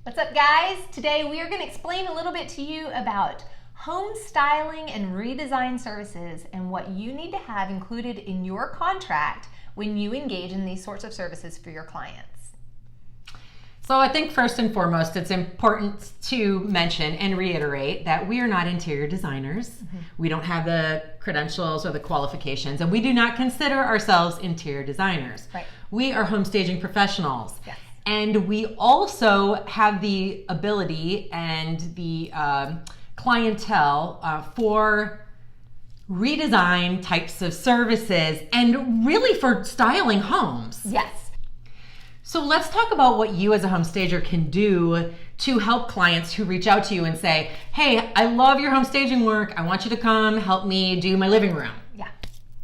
What's up, guys? Today we are going to explain a little bit to you about home styling and redesign services and what you need to have included in your contract when you engage in these sorts of services for your clients. So I think first and foremost, it's important to mention and reiterate that we are not interior designers. We don't have the credentials or the qualifications, and we do not consider ourselves interior designers. Right. We are home staging professionals. Yes. And we also have the ability and the clientele for redesign types of services and really for styling homes. Yes. So let's talk about what you as a home stager can do to help clients who reach out to you and say, hey, I love your home staging work. I want you to come help me do my living room.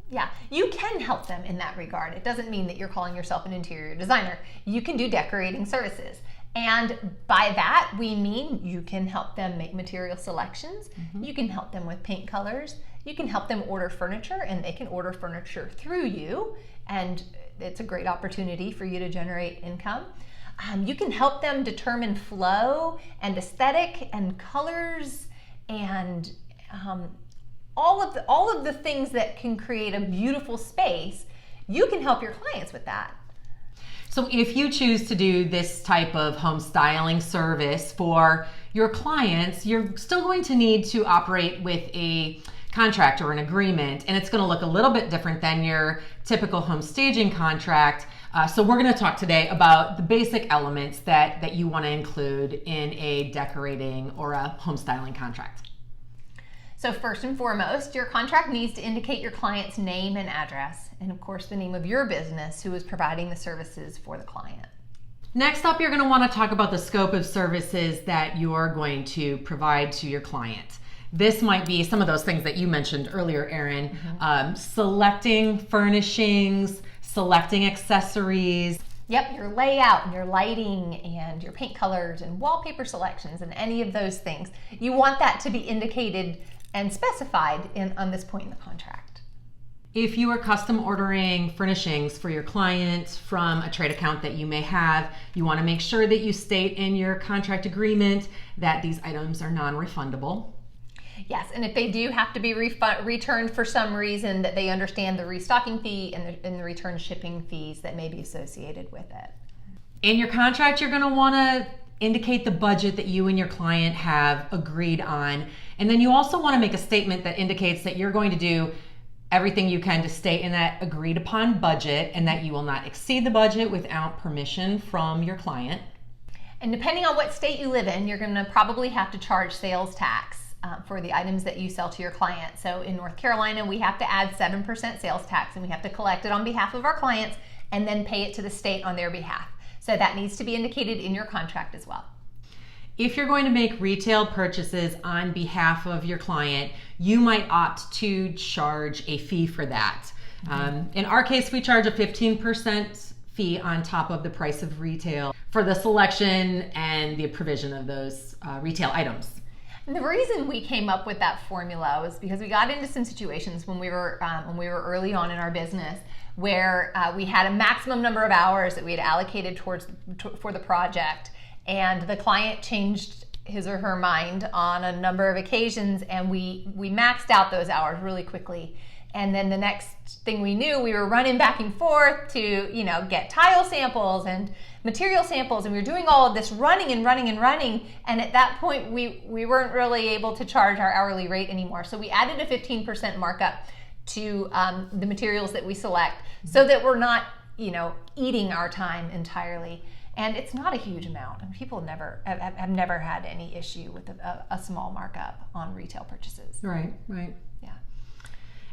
Yeah, you can help them in that regard. It doesn't mean that you're calling yourself an interior designer. You can do decorating services. And by that, we mean you can help them make material selections. You can help them with paint colors. You can help them order furniture, and they can order furniture through you. And it's a great opportunity for you to generate income. You can help them determine flow and aesthetic and colors and all of the things that can create a beautiful space. You can help your clients with that. So if you choose to do this type of home styling service for your clients, you're still going to need to operate with a contract or an agreement, and it's going to look a little bit different than your typical home staging contract. So we're going to talk today about the basic elements that you want to include in a decorating or a home styling contract. So first and foremost, your contract needs to indicate your client's name and address, and of course the name of your business who is providing the services for the client. Next up, you're going to want to talk about the scope of services that you're going to provide to your client. This might be some of those things that you mentioned earlier, Erin. Selecting furnishings, selecting accessories. Yep, your layout and your lighting and your paint colors and wallpaper selections and any of those things. You want that to be indicated and specified on this point in the contract. If you are custom ordering furnishings for your client from a trade account that you may have, you want to make sure that you state in your contract agreement that these items are non-refundable. Yes, and if they do have to be returned for some reason, that they understand the restocking fee and the return shipping fees that may be associated with it. In your contract, you're going to want to indicate the budget that you and your client have agreed on. And then you also want to make a statement that indicates that you're going to do everything you can to stay in that agreed upon budget and that you will not exceed the budget without permission from your client. And depending on what state you live in, you're going to probably have to charge sales tax for the items that you sell to your client. So in North Carolina, we have to add 7% sales tax, and we have to collect it on behalf of our clients and then pay it to the state on their behalf. So that needs to be indicated in your contract as well. If you're going to make retail purchases on behalf of your client, you might opt to charge a fee for that. In our case, we charge a 15% fee on top of the price of retail for the selection and the provision of those retail items. And the reason we came up with that formula was because we got into some situations when we were early on in our business where we had a maximum number of hours that we had allocated for the project, and the client changed his or her mind on a number of occasions, and we maxed out those hours really quickly. And then the next thing we knew, we were running back and forth to, get tile samples and material samples, and we were doing all of this running. And at that point, we weren't really able to charge our hourly rate anymore. So we added a 15% markup to the materials that we select so that we're not, eating our time entirely. And it's not a huge amount. And people have never had any issue with a small markup on retail purchases. Right. Yeah.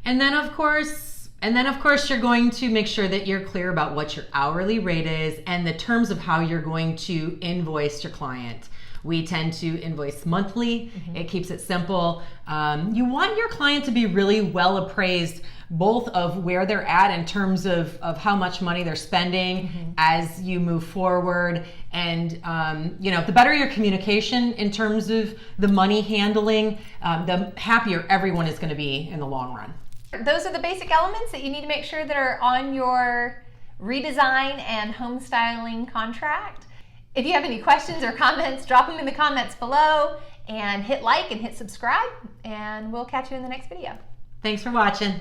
And then of course, you're going to make sure that you're clear about what your hourly rate is and the terms of how you're going to invoice your client. We tend to invoice monthly. It keeps it simple. You want your client to be really well appraised, both of where they're at in terms of how much money they're spending as you move forward. And the better your communication in terms of the money handling, the happier everyone is going to be in the long run. Those are the basic elements that you need to make sure that are on your redesign and home styling contract. If you have any questions or comments, drop them in the comments below and hit like and hit subscribe, and we'll catch you in the next video. Thanks for watching.